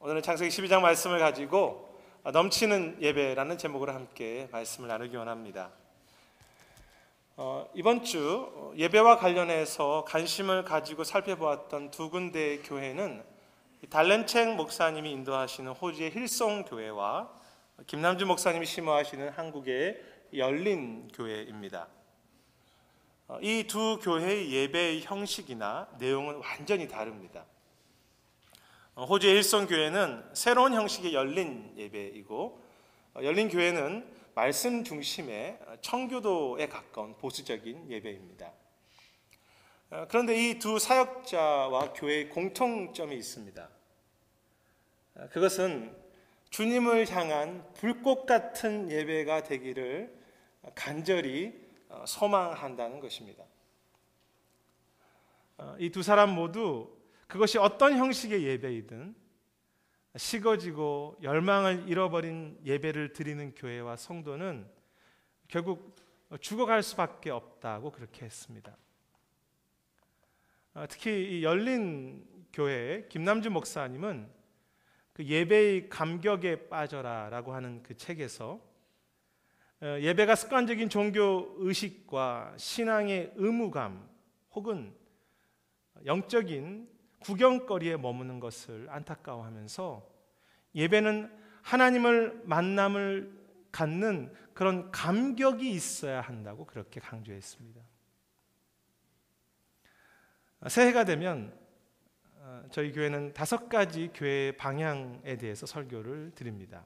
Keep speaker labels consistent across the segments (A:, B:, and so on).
A: 오늘은 창세기 12장 말씀을 가지고 넘치는 예배라는 제목으로 함께 말씀을 나누기 원합니다. 이번 주 예배와 관련해서 관심을 가지고 살펴보았던 두 군데의 교회는 달렌책 목사님이 인도하시는 호주의 힐송 교회와 김남주 목사님이 심호하시는 한국의 열린 교회입니다. 이 두 교회의 예배의 형식이나 내용은 완전히 다릅니다. 호주의 힐송 교회는 새로운 형식의 열린 예배이고, 열린 교회는 말씀 중심의 청교도에 가까운 보수적인 예배입니다. 그런데 이 두 사역자와 교회의 공통점이 있습니다. 그것은 주님을 향한 불꽃 같은 예배가 되기를 간절히 소망한다는 것입니다. 이 두 사람 모두 그것이 어떤 형식의 예배이든 식어지고 열망을 잃어버린 예배를 드리는 교회와 성도는 결국 죽어갈 수밖에 없다고 그렇게 했습니다. 특히 이 열린 교회의 김남주 목사님은 그 예배의 감격에 빠져라라고 하는 그 책에서 예배가 습관적인 종교 의식과 신앙의 의무감 혹은 영적인 구경거리에 머무는 것을 안타까워하면서 예배는 하나님을 만남을 갖는 그런 감격이 있어야 한다고 그렇게 강조했습니다. 새해가 되면 저희 교회는 5가지 교회의 방향에 대해서 설교를 드립니다.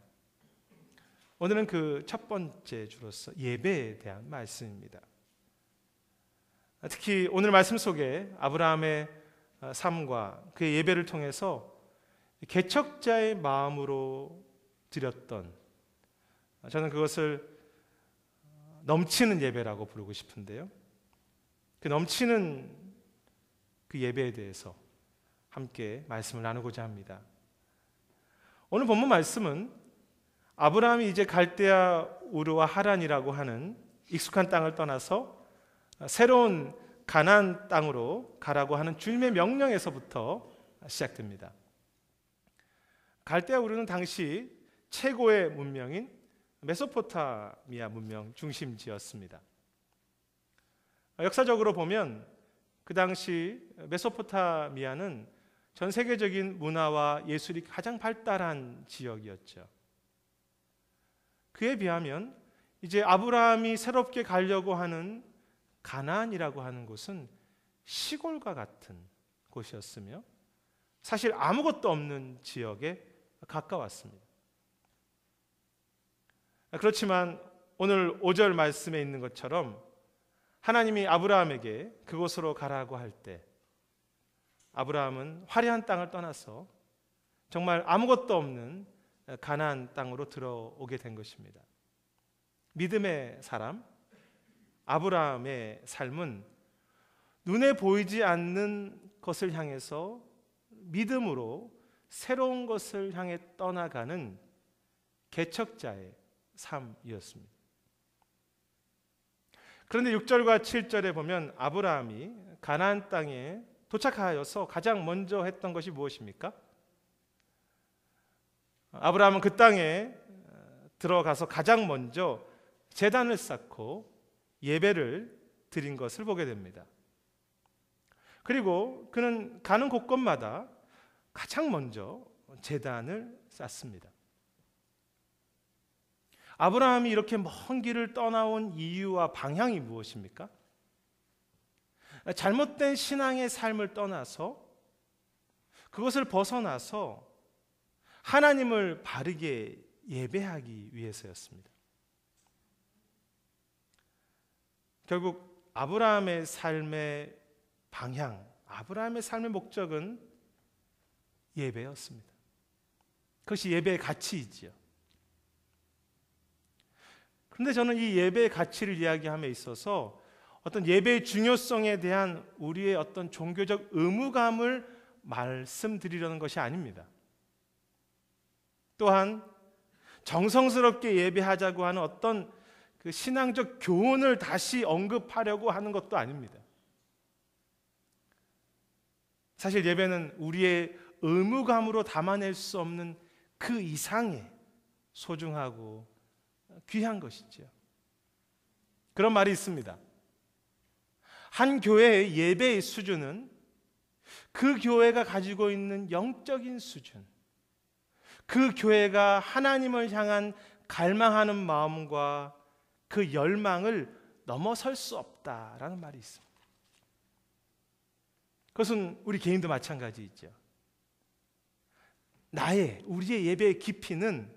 A: 오늘은 그 첫 번째 주로서 예배에 대한 말씀입니다. 특히 오늘 말씀 속에 아브라함의 삶과 그의 예배를 통해서 개척자의 마음으로 드렸던, 저는 그것을 넘치는 예배라고 부르고 싶은데요, 그 넘치는 그 예배에 대해서 함께 말씀을 나누고자 합니다. 오늘 본문 말씀은 아브라함이 이제 갈대아 우르와 하란이라고 하는 익숙한 땅을 떠나서 새로운 가나안 땅으로 가라고 하는 주님의 명령에서부터 시작됩니다. 갈대아 우르는 당시 최고의 문명인 메소포타미아 문명 중심지였습니다. 역사적으로 보면 그 당시 메소포타미아는 전 세계적인 문화와 예술이 가장 발달한 지역이었죠. 그에 비하면 이제 아브라함이 새롭게 가려고 하는 가나안이라고 하는 곳은 시골과 같은 곳이었으며 사실 아무것도 없는 지역에 가까웠습니다. 그렇지만 오늘 5절 말씀에 있는 것처럼 하나님이 아브라함에게 그곳으로 가라고 할 때 아브라함은 화려한 땅을 떠나서 정말 아무것도 없는 가나안 땅으로 들어오게 된 것입니다. 믿음의 사람 아브라함의 삶은 눈에 보이지 않는 것을 향해서 믿음으로 새로운 것을 향해 떠나가는 개척자의 삶이었습니다. 그런데 6절과 7절에 보면 아브라함이 가나안 땅에 도착하여서 가장 먼저 했던 것이 무엇입니까? 아브라함은 그 땅에 들어가서 가장 먼저 제단을 쌓고 예배를 드린 것을 보게 됩니다. 그리고 그는 가는 곳곳마다 가장 먼저 제단을 쌓습니다. 아브라함이 이렇게 먼 길을 떠나온 이유와 방향이 무엇입니까? 잘못된 신앙의 삶을 떠나서 그것을 벗어나서 하나님을 바르게 예배하기 위해서였습니다. 결국 아브라함의 삶의 방향, 아브라함의 삶의 목적은 예배였습니다. 그것이 예배의 가치이지요. 그런데 저는 이 예배의 가치를 이야기함에 있어서 어떤 예배의 중요성에 대한 우리의 어떤 종교적 의무감을 말씀드리려는 것이 아닙니다. 또한 정성스럽게 예배하자고 하는 어떤 그 신앙적 교훈을 다시 언급하려고 하는 것도 아닙니다. 사실 예배는 우리의 의무감으로 담아낼 수 없는 그 이상의 소중하고 귀한 것이지요. 그런 말이 있습니다. 한 교회의 예배의 수준은 그 교회가 가지고 있는 영적인 수준, 그 교회가 하나님을 향한 갈망하는 마음과 그 열망을 넘어설 수 없다라는 말이 있습니다. 그것은 우리 개인도 마찬가지이죠. 우리의 예배의 깊이는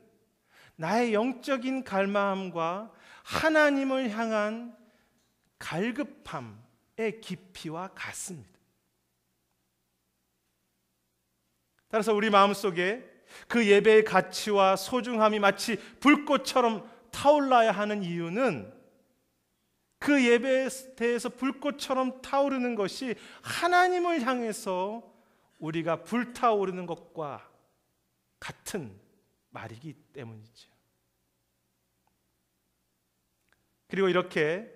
A: 나의 영적인 갈망함과 하나님을 향한 갈급함의 깊이와 같습니다. 따라서 우리 마음속에 그 예배의 가치와 소중함이 마치 불꽃처럼 타올라야 하는 이유는 그 예배에 대해서 불꽃처럼 타오르는 것이 하나님을 향해서 우리가 불타오르는 것과 같은 말이기 때문이죠. 그리고 이렇게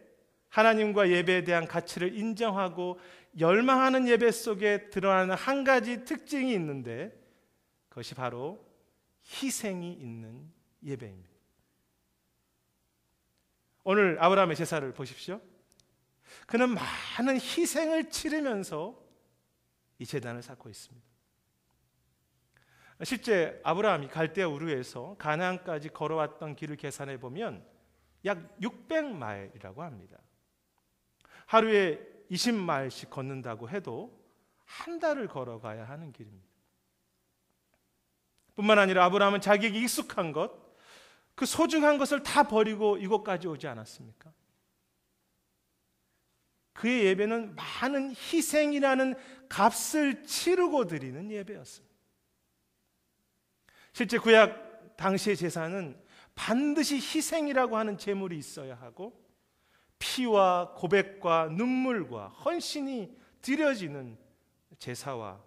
A: 하나님과 예배에 대한 가치를 인정하고 열망하는 예배 속에 드러나는 한 가지 특징이 있는데 그것이 바로 희생이 있는 예배입니다. 오늘 아브라함의 제사를 보십시오. 그는 많은 희생을 치르면서 이 제단을 쌓고 있습니다. 실제 아브라함이 갈대아 우르에서 가나안까지 걸어왔던 길을 계산해 보면 약 600마일이라고 합니다. 하루에 20마일씩 걷는다고 해도 한 달을 걸어가야 하는 길입니다. 뿐만 아니라 아브라함은 자기에게 익숙한 것, 그 소중한 것을 다 버리고 이곳까지 오지 않았습니까? 그의 예배는 많은 희생이라는 값을 치르고 드리는 예배였습니다. 실제 구약 당시의 제사는 반드시 희생이라고 하는 제물이 있어야 하고 피와 고백과 눈물과 헌신이 드려지는 제사와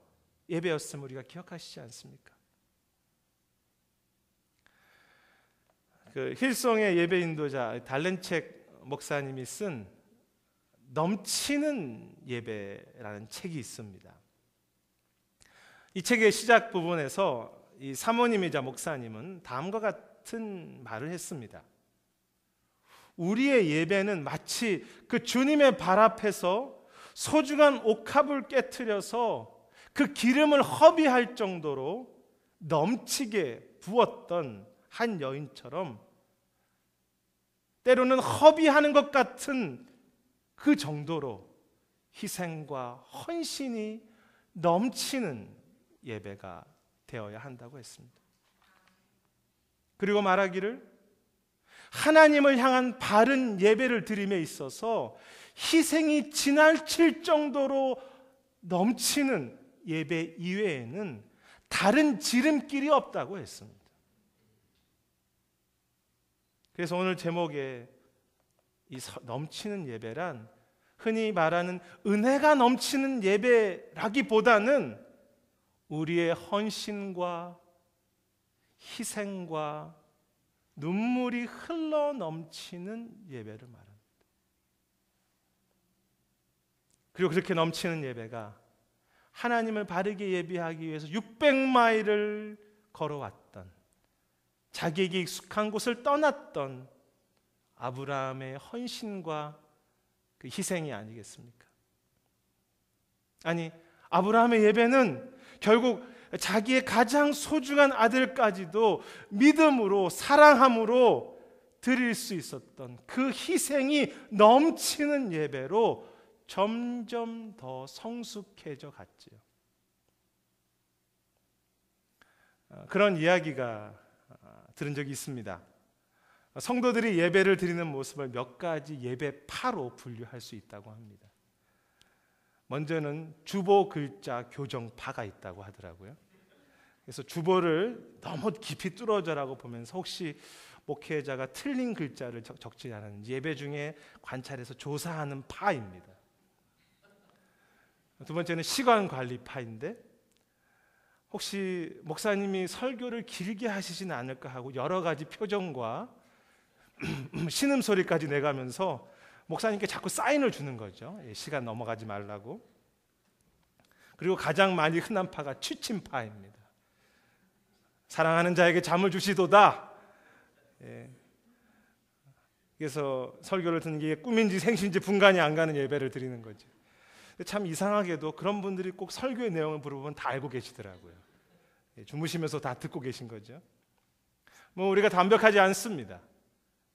A: 예배였음을 우리가 기억하시지 않습니까? 그 힐송의 예배 인도자 달렌책 목사님이 쓴 넘치는 예배라는 책이 있습니다. 이 책의 시작 부분에서 이 사모님이자 목사님은 다음과 같은 말을 했습니다. 우리의 예배는 마치 그 주님의 발 앞에서 소중한 옥합을 깨트려서 그 기름을 허비할 정도로 넘치게 부었던 한 여인처럼 때로는 허비하는 것 같은 그 정도로 희생과 헌신이 넘치는 예배가 되어야 한다고 했습니다. 그리고 말하기를 하나님을 향한 바른 예배를 드림에 있어서 희생이 지나칠 정도로 넘치는 예배 이외에는 다른 지름길이 없다고 했습니다. 그래서 오늘 제목에 이 넘치는 예배란 흔히 말하는 은혜가 넘치는 예배라기보다는 우리의 헌신과 희생과 눈물이 흘러 넘치는 예배를 말합니다. 그리고 그렇게 넘치는 예배가 하나님을 바르게 예배하기 위해서 600마일을 걸어왔던, 자기에게 익숙한 곳을 떠났던 아브라함의 헌신과 그 희생이 아니겠습니까? 아니, 아브라함의 예배는 결국 자기의 가장 소중한 아들까지도 믿음으로, 사랑함으로 드릴 수 있었던 그 희생이 넘치는 예배로 점점 더 성숙해져 갔지요. 그런 이야기가 들은 적이 있습니다. 성도들이 예배를 드리는 모습을 몇 가지 예배파로 분류할 수 있다고 합니다. 먼저는 주보 글자 교정파가 있다고 하더라고요. 그래서 주보를 너무 깊이 뚫어져라고 보면서 혹시 목회자가 틀린 글자를 적지 않았는지 예배 중에 관찰해서 조사하는 파입니다. 두 번째는 시간관리파인데 혹시 목사님이 설교를 길게 하시진 않을까 하고 여러 가지 표정과 신음소리까지 내가면서 목사님께 자꾸 사인을 주는 거죠. 시간 넘어가지 말라고. 그리고 가장 많이 흔한 파가 취침파입니다. 사랑하는 자에게 잠을 주시도다. 예. 그래서 설교를 듣는 게 꿈인지 생신지 분간이 안 가는 예배를 드리는 거죠. 참 이상하게도 그런 분들이 꼭 설교의 내용을 물어보면 다 알고 계시더라고요. 예, 주무시면서 다 듣고 계신 거죠. 뭐 우리가 완벽하지 않습니다.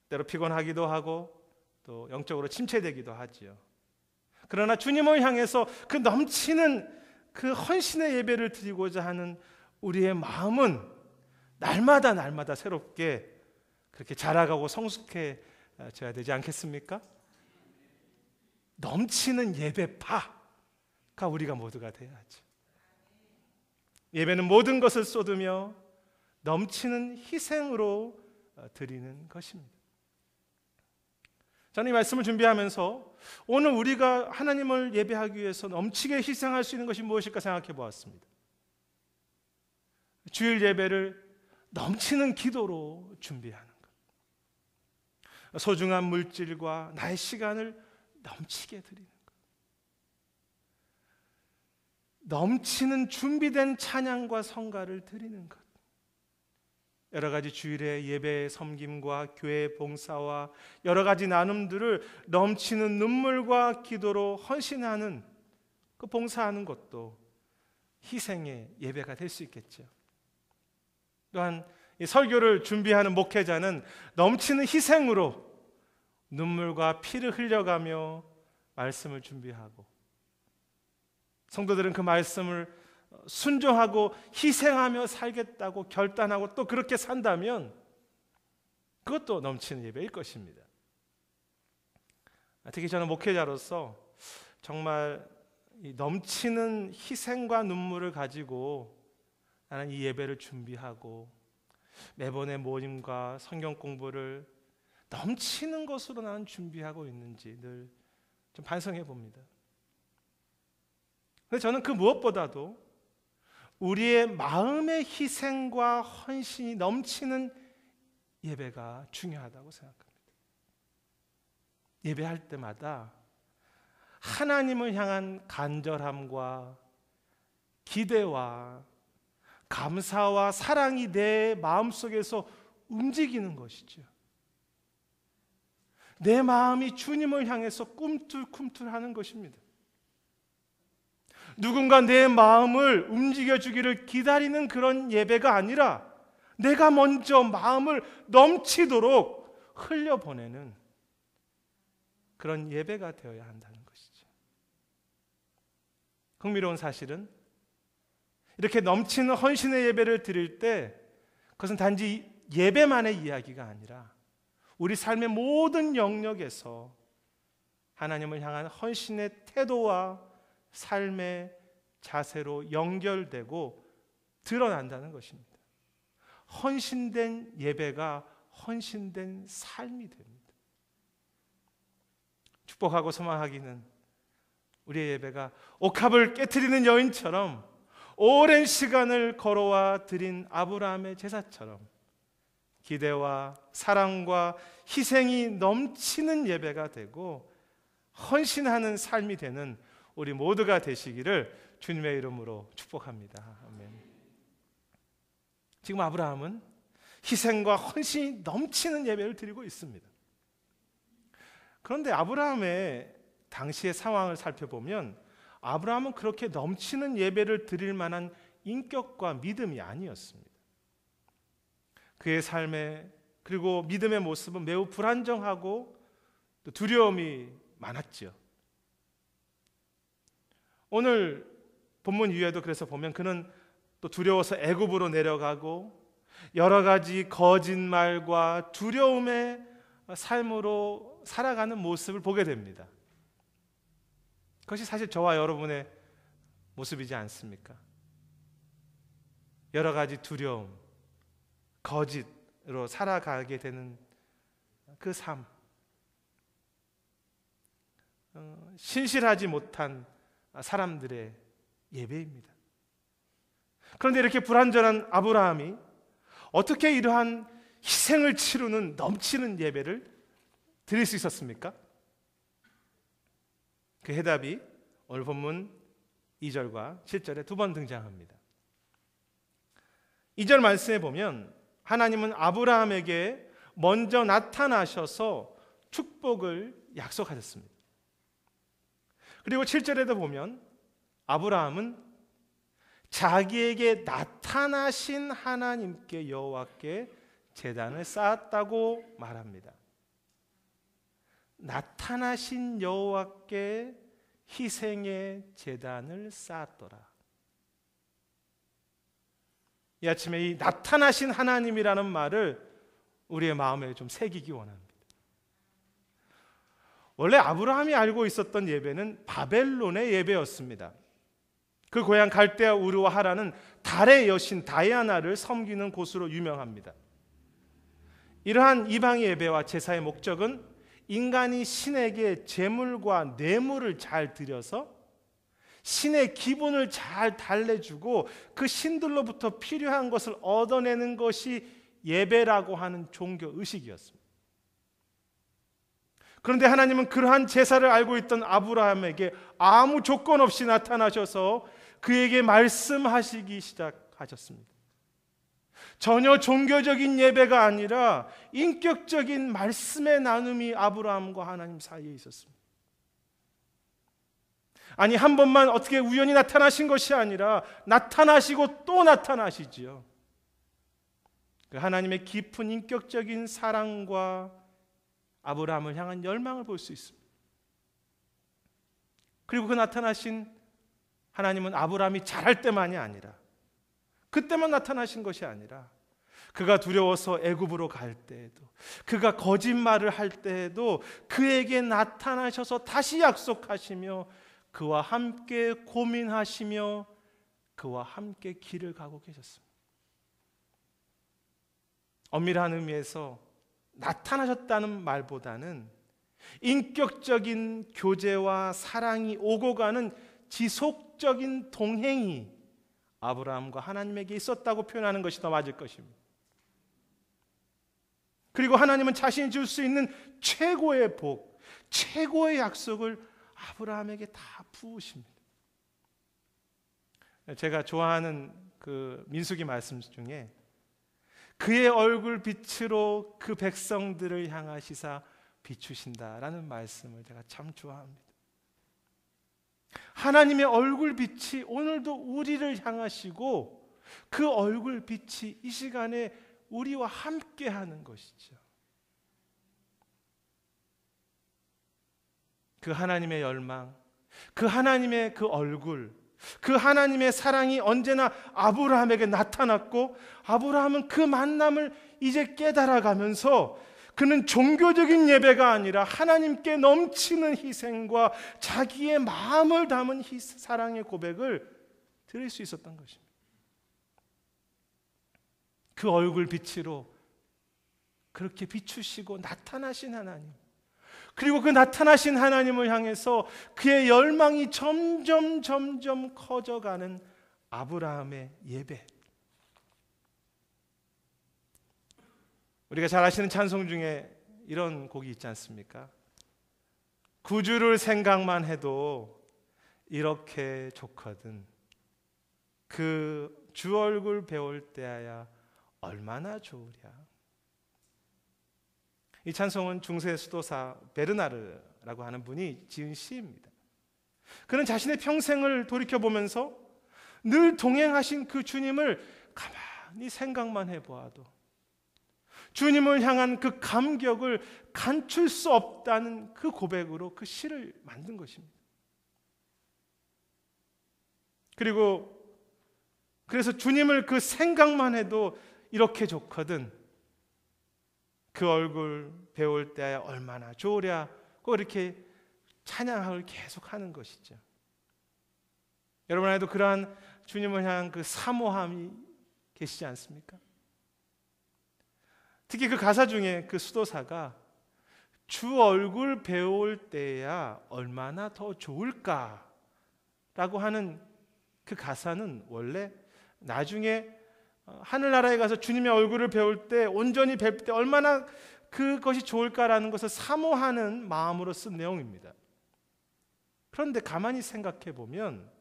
A: 때로 피곤하기도 하고 또 영적으로 침체되기도 하지요. 그러나 주님을 향해서 그 넘치는 그 헌신의 예배를 드리고자 하는 우리의 마음은 날마다 새롭게 그렇게 자라가고 성숙해져야 되지 않겠습니까? 넘치는 예배파가 우리가 모두가 돼야죠. 예배는 모든 것을 쏟으며 넘치는 희생으로 드리는 것입니다. 저는 이 말씀을 준비하면서 오늘 우리가 하나님을 예배하기 위해서 넘치게 희생할 수 있는 것이 무엇일까 생각해 보았습니다. 주일 예배를 넘치는 기도로 준비하는 것, 소중한 물질과 나의 시간을 넘치게 드리는 것, 넘치는 준비된 찬양과 성가를 드리는 것, 여러 가지 주일의 예배 섬김과 교회 봉사와 여러 가지 나눔들을 넘치는 눈물과 기도로 헌신하는 그 봉사하는 것도 희생의 예배가 될 수 있겠죠. 또한 이 설교를 준비하는 목회자는 넘치는 희생으로 눈물과 피를 흘려가며 말씀을 준비하고, 성도들은 그 말씀을 순종하고 희생하며 살겠다고 결단하고 또 그렇게 산다면 그것도 넘치는 예배일 것입니다. 특히 저는 목회자로서 정말 이 넘치는 희생과 눈물을 가지고 나는 이 예배를 준비하고 매번의 모임과 성경 공부를 넘치는 것으로 나는 준비하고 있는지 늘 좀 반성해 봅니다. 근데 저는 그 무엇보다도 우리의 마음의 희생과 헌신이 넘치는 예배가 중요하다고 생각합니다. 예배할 때마다 하나님을 향한 간절함과 기대와 감사와 사랑이 내 마음속에서 움직이는 것이죠. 내 마음이 주님을 향해서 꿈틀꿈틀하는 것입니다. 누군가 내 마음을 움직여주기를 기다리는 그런 예배가 아니라 내가 먼저 마음을 넘치도록 흘려보내는 그런 예배가 되어야 한다는 것이죠. 흥미로운 사실은 이렇게 넘치는 헌신의 예배를 드릴 때 그것은 단지 예배만의 이야기가 아니라 우리 삶의 모든 영역에서 하나님을 향한 헌신의 태도와 삶의 자세로 연결되고 드러난다는 것입니다. 헌신된 예배가 헌신된 삶이 됩니다. 축복하고 소망하기는 우리의 예배가 옥합을 깨트리는 여인처럼 오랜 시간을 걸어와 드린 아브라함의 제사처럼 기대와 사랑과 희생이 넘치는 예배가 되고 헌신하는 삶이 되는 우리 모두가 되시기를 주님의 이름으로 축복합니다. 아멘. 지금 아브라함은 희생과 헌신이 넘치는 예배를 드리고 있습니다. 그런데 아브라함의 당시의 상황을 살펴보면 아브라함은 그렇게 넘치는 예배를 드릴 만한 인격과 믿음이 아니었습니다. 그의 삶에 그리고 믿음의 모습은 매우 불안정하고 또 두려움이 많았죠. 오늘 본문 이후에도 그래서 보면 그는 또 두려워서 애굽으로 내려가고 여러 가지 거짓말과 두려움의 삶으로 살아가는 모습을 보게 됩니다. 그것이 사실 저와 여러분의 모습이지 않습니까? 여러 가지 두려움, 거짓으로 살아가게 되는 그 삶, 신실하지 못한 사람들의 예배입니다. 그런데 이렇게 불완전한 아브라함이 어떻게 이러한 희생을 치르는 넘치는 예배를 드릴 수 있었습니까? 그 해답이 오늘 본문 2절과 7절에 두 번 등장합니다. 2절 말씀에 보면 하나님은 아브라함에게 먼저 나타나셔서 축복을 약속하셨습니다. 그리고 7절에도 보면 아브라함은 자기에게 나타나신 하나님께 여호와께 제단을 쌓았다고 말합니다. 나타나신 여호와께 희생의 제단을 쌓았더라. 이 아침에 이 나타나신 하나님이라는 말을 우리의 마음에 좀 새기기 원합니다. 원래 아브라함이 알고 있었던 예배는 바벨론의 예배였습니다. 그 고향 갈대아 우르와 하란은 달의 여신 다이아나를 섬기는 곳으로 유명합니다. 이러한 이방의 예배와 제사의 목적은 인간이 신에게 제물과 뇌물을 잘 드려서 신의 기분을 잘 달래주고 그 신들로부터 필요한 것을 얻어내는 것이 예배라고 하는 종교 의식이었습니다. 그런데 하나님은 그러한 제사를 알고 있던 아브라함에게 아무 조건 없이 나타나셔서 그에게 말씀하시기 시작하셨습니다. 전혀 종교적인 예배가 아니라 인격적인 말씀의 나눔이 아브라함과 하나님 사이에 있었습니다. 아니, 한 번만 어떻게 우연히 나타나신 것이 아니라 나타나시고 또 나타나시지요. 그 하나님의 깊은 인격적인 사랑과 아브라함을 향한 열망을 볼 수 있습니다. 그리고 그 나타나신 하나님은 아브라함이 잘할 때만이 아니라 그때만 나타나신 것이 아니라 그가 두려워서 애굽으로 갈 때에도, 그가 거짓말을 할 때에도 그에게 나타나셔서 다시 약속하시며 그와 함께 고민하시며 그와 함께 길을 가고 계셨습니다. 엄밀한 의미에서 나타나셨다는 말보다는 인격적인 교제와 사랑이 오고 가는 지속적인 동행이 아브라함과 하나님에게 있었다고 표현하는 것이 더 맞을 것입니다. 그리고 하나님은 자신이 줄 수 있는 최고의 복, 최고의 약속을 아브라함에게 다 부으십니다. 제가 좋아하는 그 민수기 말씀 중에 그의 얼굴 빛으로 그 백성들을 향하시사 비추신다라는 말씀을 제가 참 좋아합니다. 하나님의 얼굴 빛이 오늘도 우리를 향하시고 그 얼굴 빛이 이 시간에 우리와 함께 하는 것이죠. 그 하나님의 열망, 그 하나님의 그 얼굴, 그 하나님의 사랑이 언제나 아브라함에게 나타났고 아브라함은 그 만남을 이제 깨달아가면서 그는 종교적인 예배가 아니라 하나님께 넘치는 희생과 자기의 마음을 담은 사랑의 고백을 드릴 수 있었던 것입니다. 그 얼굴 빛으로 그렇게 비추시고 나타나신 하나님, 그리고 그 나타나신 하나님을 향해서 그의 열망이 점점 커져가는 아브라함의 예배. 우리가 잘 아시는 찬송 중에 이런 곡이 있지 않습니까? 구주를 생각만 해도 이렇게 좋거든. 그 주 얼굴 배울 때야 얼마나 좋으랴. 이 찬송은 중세 수도사 베르나르라고 하는 분이 지은 시입니다. 그는 자신의 평생을 돌이켜보면서 늘 동행하신 그 주님을 가만히 생각만 해보아도 주님을 향한 그 감격을 감출 수 없다는 그 고백으로 그 시를 만든 것입니다. 그래서 주님을 그 생각만 해도 이렇게 좋거든. 그 얼굴 배울 때 얼마나 좋으랴고 이렇게 찬양을 계속하는 것이죠. 여러분 안에도 그러한 주님을 향한 그 사모함이 계시지 않습니까? 특히 그 가사 중에 그 수도사가 주 얼굴 배울 때야 얼마나 더 좋을까 라고 하는 그 가사는 원래 나중에 하늘나라에 가서 주님의 얼굴을 배울 때 온전히 뵐 때 얼마나 그것이 좋을까라는 것을 사모하는 마음으로 쓴 내용입니다. 그런데 가만히 생각해 보면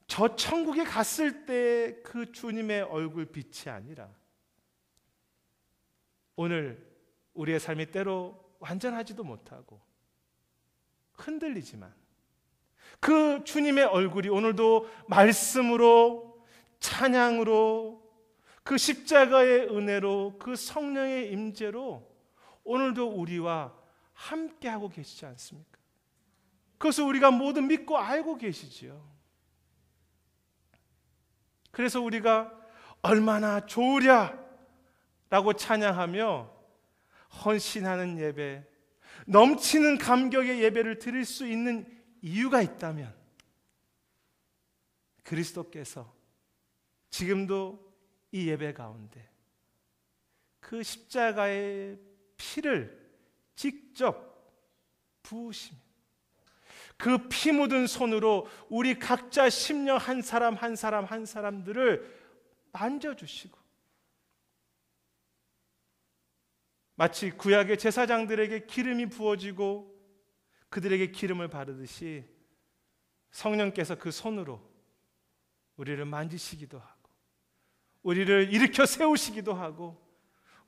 A: 저 천국에 갔을 때 그 주님의 얼굴 빛이 아니라 오늘 우리의 삶이 때로 완전하지도 못하고 흔들리지만 그 주님의 얼굴이 오늘도 말씀으로, 찬양으로, 그 십자가의 은혜로, 그 성령의 임재로 오늘도 우리와 함께하고 계시지 않습니까? 그것을 우리가 모두 믿고 알고 계시지요. 그래서 우리가 얼마나 좋으랴 라고 찬양하며 헌신하는 예배, 넘치는 감격의 예배를 드릴 수 있는 이유가 있다면 그리스도께서 지금도 이 예배 가운데 그 십자가의 피를 직접 부으시며 그 피 묻은 손으로 우리 각자 심령 한 사람 한 사람 한 사람들을 만져주시고 마치 구약의 제사장들에게 기름이 부어지고 그들에게 기름을 바르듯이 성령께서 그 손으로 우리를 만지시기도 하고 우리를 일으켜 세우시기도 하고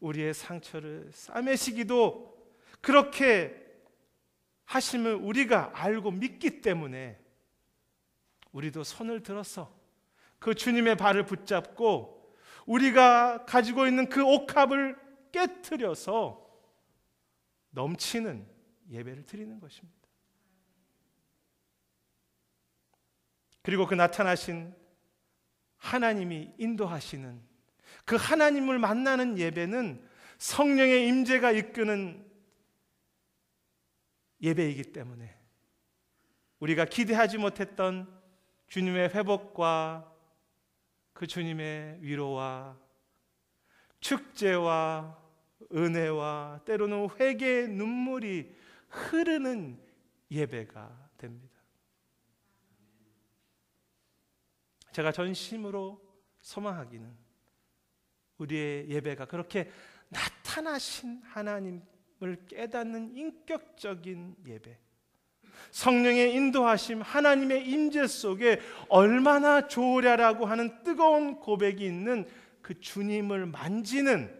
A: 우리의 상처를 싸매시기도 그렇게 하심을 우리가 알고 믿기 때문에 우리도 손을 들어서 그 주님의 발을 붙잡고 우리가 가지고 있는 그 옥합을 깨트려서 넘치는 예배를 드리는 것입니다. 그리고 그 나타나신 하나님이 인도하시는 그 하나님을 만나는 예배는 성령의 임재가 이끄는 예배이기 때문에 우리가 기대하지 못했던 주님의 회복과 그 주님의 위로와 축제와 은혜와 때로는 회개의 눈물이 흐르는 예배가 됩니다. 제가 전심으로 소망하기는 우리의 예배가 그렇게 나타나신 하나님을 깨닫는 인격적인 예배, 성령의 인도하심, 하나님의 임재 속에 얼마나 좋으랴라고 하는 뜨거운 고백이 있는 그 주님을 만지는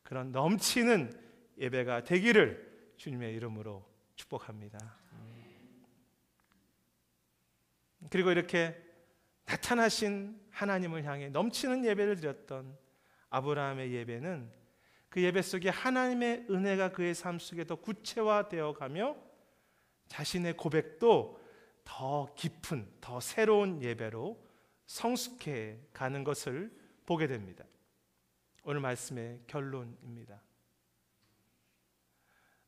A: 그런 넘치는 예배가 되기를 주님의 이름으로 축복합니다. 그리고 이렇게 나타나신 하나님을 향해 넘치는 예배를 드렸던 아브라함의 예배는 그 예배 속에 하나님의 은혜가 그의 삶 속에 더 구체화되어 가며 자신의 고백도 더 깊은, 더 새로운 예배로 성숙해 가는 것을 보게 됩니다. 오늘 말씀의 결론입니다.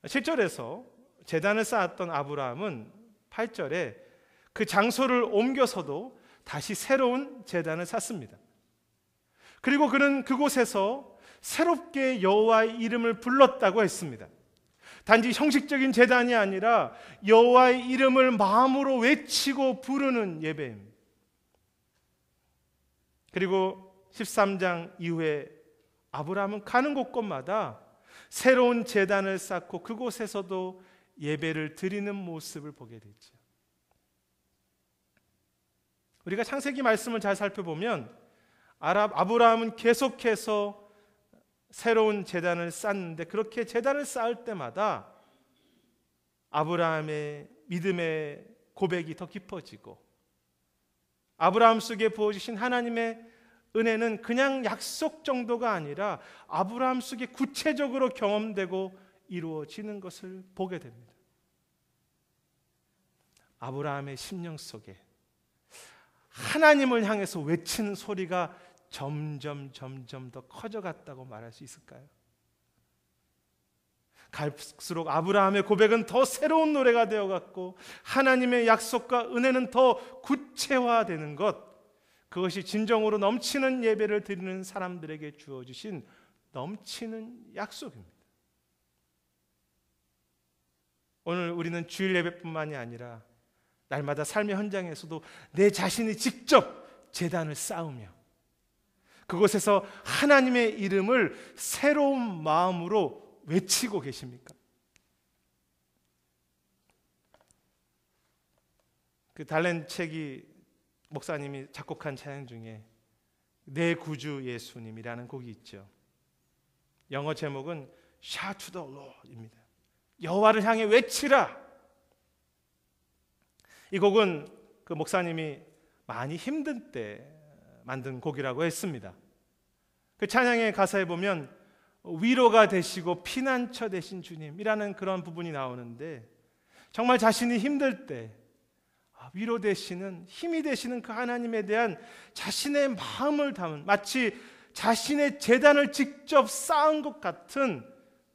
A: 7절에서 제단을 쌓았던 아브라함은 8절에 그 장소를 옮겨서도 다시 새로운 제단을 쌓습니다. 그리고 그는 그곳에서 새롭게 여호와의 이름을 불렀다고 했습니다. 단지 형식적인 제단이 아니라 여호와의 이름을 마음으로 외치고 부르는 예배입니다. 그리고 13장 이후에 아브라함은 가는 곳곳마다 새로운 제단을 쌓고 그곳에서도 예배를 드리는 모습을 보게 되죠. 우리가 창세기 말씀을 잘 살펴보면 아브라함은 계속해서 새로운 제단을 쌓는데 그렇게 제단을 쌓을 때마다 아브라함의 믿음의 고백이 더 깊어지고 아브라함 속에 부어주신 하나님의 은혜는 그냥 약속 정도가 아니라 아브라함 속에 구체적으로 경험되고 이루어지는 것을 보게 됩니다. 아브라함의 심령 속에 하나님을 향해서 외치는 소리가 점점 더 커져갔다고 말할 수 있을까요? 갈수록 아브라함의 고백은 더 새로운 노래가 되어갔고 하나님의 약속과 은혜는 더 구체화되는 것, 그것이 진정으로 넘치는 예배를 드리는 사람들에게 주어주신 넘치는 약속입니다. 오늘 우리는 주일 예배뿐만이 아니라 날마다 삶의 현장에서도 내 자신이 직접 제단을 쌓으며 그곳에서 하나님의 이름을 새로운 마음으로 외치고 계십니까? 그 달랜 책이 목사님이 작곡한 찬양 중에 내 구주 예수님이라는 곡이 있죠. 영어 제목은 Shout to the Lord입니다. 여호와를 향해 외치라. 이 곡은 그 목사님이 많이 힘든 때 만든 곡이라고 했습니다. 그 찬양의 가사에 보면 위로가 되시고 피난처 되신 주님이라는 그런 부분이 나오는데, 정말 자신이 힘들 때 위로 되시는, 힘이 되시는 그 하나님에 대한 자신의 마음을 담은, 마치 자신의 제단을 직접 쌓은 것 같은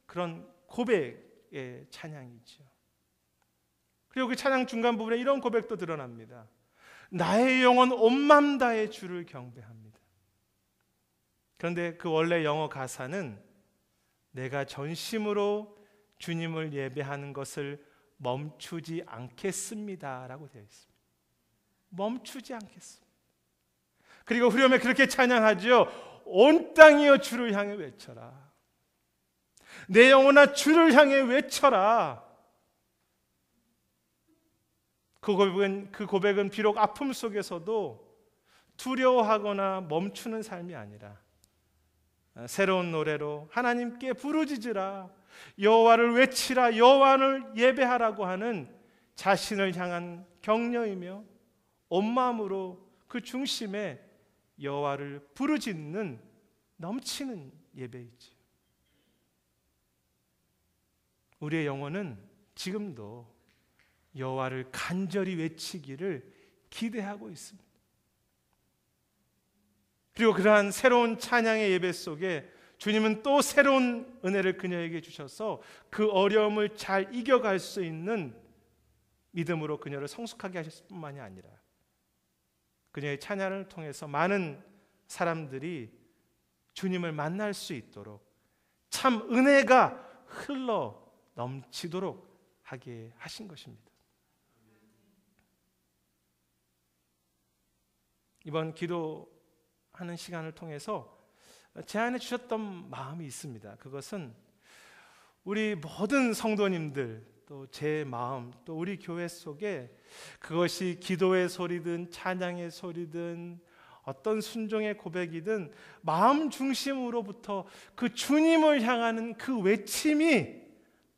A: 그런 고백의 찬양이죠. 그리고 그 찬양 중간 부분에 이런 고백도 드러납니다. 나의 영혼 온 맘 다해 주를 경배합니다. 그런데 그 원래 영어 가사는 내가 전심으로 주님을 예배하는 것을 멈추지 않겠습니다 라고 되어 있습니다. 멈추지 않겠습니다. 그리고 후렴에 그렇게 찬양하죠. 온 땅이여 주를 향해 외쳐라. 내 영혼아 주를 향해 외쳐라. 그 고백은 비록 아픔 속에서도 두려워하거나 멈추는 삶이 아니라 새로운 노래로 하나님께 부르짖으라, 여호와를 외치라, 여호와를 예배하라고 하는 자신을 향한 격려이며 온 마음으로 그 중심에 여호와를 부르짖는 넘치는 예배이지. 우리의 영혼은 지금도 여호와를 간절히 외치기를 기대하고 있습니다. 그리고 그러한 새로운 찬양의 예배 속에 주님은 또 새로운 은혜를 그녀에게 주셔서 그 어려움을 잘 이겨갈 수 있는 믿음으로 그녀를 성숙하게 하셨을 뿐만이 아니라 그녀의 찬양을 통해서 많은 사람들이 주님을 만날 수 있도록 참 은혜가 흘러 넘치도록 하게 하신 것입니다. 이번 기도하는 시간을 통해서 제안해 주셨던 마음이 있습니다. 그것은 우리 모든 성도님들, 또 제 마음, 또 우리 교회 속에 그것이 기도의 소리든 찬양의 소리든 어떤 순종의 고백이든 마음 중심으로부터 그 주님을 향하는 그 외침이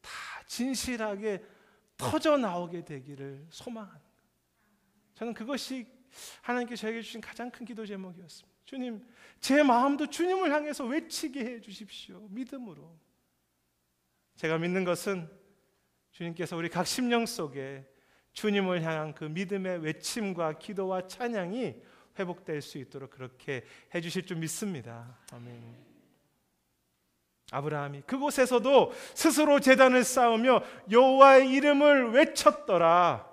A: 다 진실하게 터져 나오게 되기를 소망합니다. 저는 그것이 하나님께 저에게 주신 가장 큰 기도 제목이었습니다. 주님, 제 마음도 주님을 향해서 외치게 해 주십시오. 믿음으로. 제가 믿는 것은 주님께서 우리 각 심령 속에 주님을 향한 그 믿음의 외침과 기도와 찬양이 회복될 수 있도록 그렇게 해 주실 줄 믿습니다. 아멘. 아브라함이 그곳에서도 스스로 제단을 쌓으며 여호와의 이름을 외쳤더라.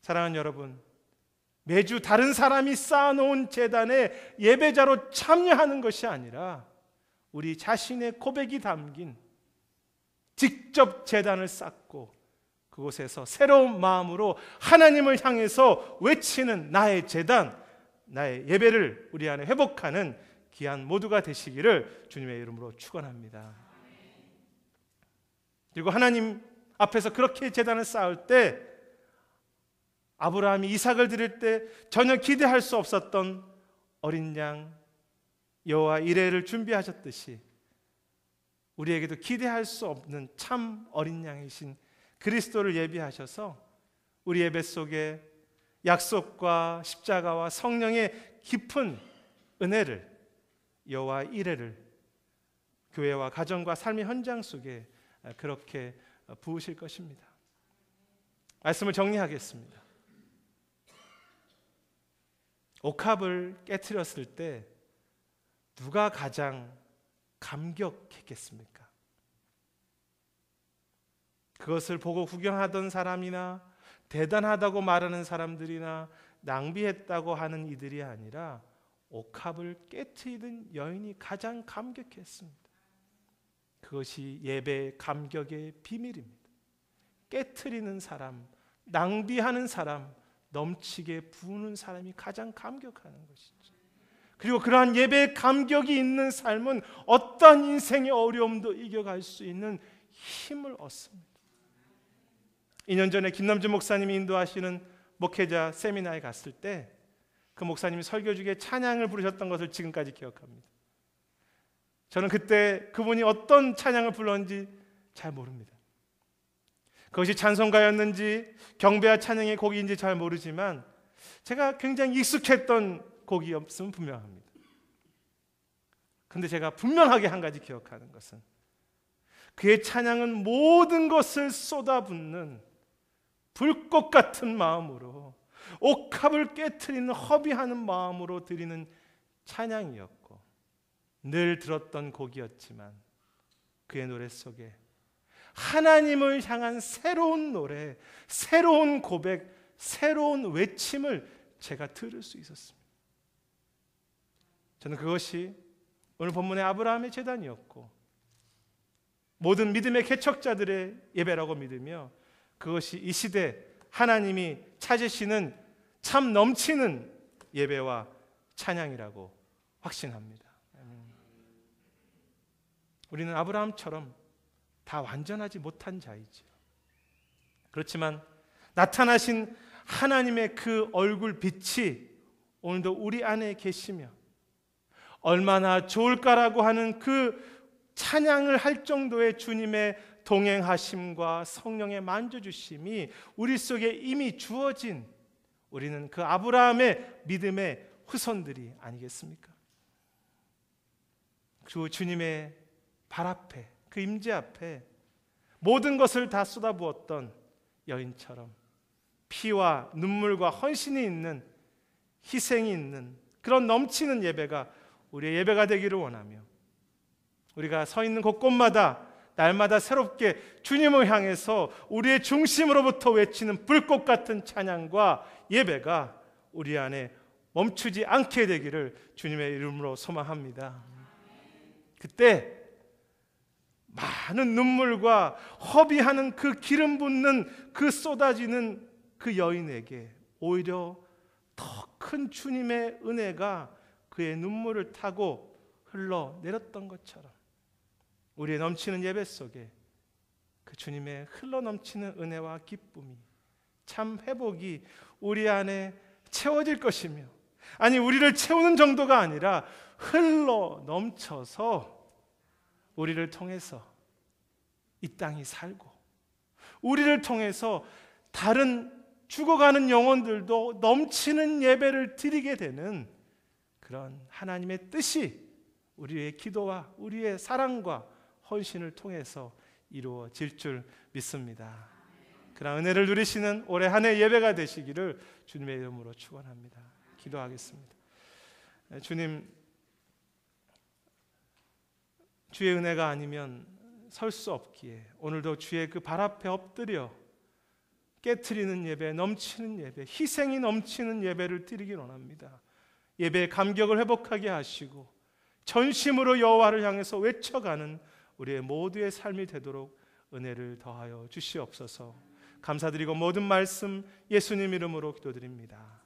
A: 사랑하는 여러분, 매주 다른 사람이 쌓아놓은 제단에 예배자로 참여하는 것이 아니라 우리 자신의 고백이 담긴 직접 제단을 쌓고 그곳에서 새로운 마음으로 하나님을 향해서 외치는 나의 제단, 나의 예배를 우리 안에 회복하는 귀한 모두가 되시기를 주님의 이름으로 축원합니다. 그리고 하나님 앞에서 그렇게 제단을 쌓을 때 아브라함이 이삭을 드릴 때 전혀 기대할 수 없었던 어린 양 여호와 이레를 준비하셨듯이 우리에게도 기대할 수 없는 참 어린 양이신 그리스도를 예비하셔서 우리 예배 속에 약속과 십자가와 성령의 깊은 은혜를, 여호와 이레를 교회와 가정과 삶의 현장 속에 그렇게 부으실 것입니다. 말씀을 정리하겠습니다. 옥합을 깨트렸을 때 누가 가장 감격했겠습니까? 그것을 보고 구경하던 사람이나 대단하다고 말하는 사람들이나 낭비했다고 하는 이들이 아니라 옥합을 깨트리던 여인이 가장 감격했습니다. 그것이 예배의 감격의 비밀입니다. 깨트리는 사람, 낭비하는 사람, 넘치게 부으는 사람이 가장 감격하는 것이죠. 그리고 그러한 예배의 감격이 있는 삶은 어떠한 인생의 어려움도 이겨갈 수 있는 힘을 얻습니다. 2년 전에 김남준 목사님이 인도하시는 목회자 세미나에 갔을 때 그 목사님이 설교 중에 찬양을 부르셨던 것을 지금까지 기억합니다. 저는 그때 그분이 어떤 찬양을 불렀는지 잘 모릅니다. 그것이 찬송가였는지 경배와 찬양의 곡인지 잘 모르지만 제가 굉장히 익숙했던 곡이었으면 분명합니다. 그런데 제가 분명하게 한 가지 기억하는 것은 그의 찬양은 모든 것을 쏟아붓는 불꽃 같은 마음으로 옥합을 깨트리는 허비하는 마음으로 드리는 찬양이었고 늘 들었던 곡이었지만 그의 노래 속에 하나님을 향한 새로운 노래, 새로운 고백, 새로운 외침을 제가 들을 수 있었습니다. 저는 그것이 오늘 본문의 아브라함의 제단이었고 모든 믿음의 개척자들의 예배라고 믿으며 그것이 이 시대 하나님이 찾으시는 참 넘치는 예배와 찬양이라고 확신합니다. 우리는 아브라함처럼 다 완전하지 못한 자이지요. 그렇지만 나타나신 하나님의 그 얼굴 빛이 오늘도 우리 안에 계시며 얼마나 좋을까라고 하는 그 찬양을 할 정도의 주님의 동행하심과 성령의 만져주심이 우리 속에 이미 주어진 우리는 그 아브라함의 믿음의 후손들이 아니겠습니까? 그 주님의 발 앞에 그 임재 앞에 모든 것을 다 쏟아부었던 여인처럼 피와 눈물과 헌신이 있는 희생이 있는 그런 넘치는 예배가 우리의 예배가 되기를 원하며 우리가 서 있는 곳곳마다 날마다 새롭게 주님을 향해서 우리의 중심으로부터 외치는 불꽃 같은 찬양과 예배가 우리 안에 멈추지 않게 되기를 주님의 이름으로 소망합니다. 그때 많은 눈물과 허비하는 그 기름 붓는 그 쏟아지는 그 여인에게 오히려 더 큰 주님의 은혜가 그의 눈물을 타고 흘러내렸던 것처럼 우리의 넘치는 예배 속에 그 주님의 흘러넘치는 은혜와 기쁨이 참 회복이 우리 안에 채워질 것이며 아니 우리를 채우는 정도가 아니라 흘러넘쳐서 우리를 통해서 이 땅이 살고 우리를 통해서 다른 죽어가는 영혼들도 넘치는 예배를 드리게 되는 그런 하나님의 뜻이 우리의 기도와 우리의 사랑과 헌신을 통해서 이루어질 줄 믿습니다. 그런 은혜를 누리시는 올해 한 해 예배가 되시기를 주님의 이름으로 축원합니다. 기도하겠습니다. 주님, 주의 은혜가 아니면 설 수 없기에 오늘도 주의 그 발 앞에 엎드려 깨트리는 예배, 넘치는 예배, 희생이 넘치는 예배를 드리기 원합니다. 예배의 감격을 회복하게 하시고 전심으로 여호와를 향해서 외쳐가는 우리의 모두의 삶이 되도록 은혜를 더하여 주시옵소서. 감사드리고 모든 말씀 예수님 이름으로 기도드립니다.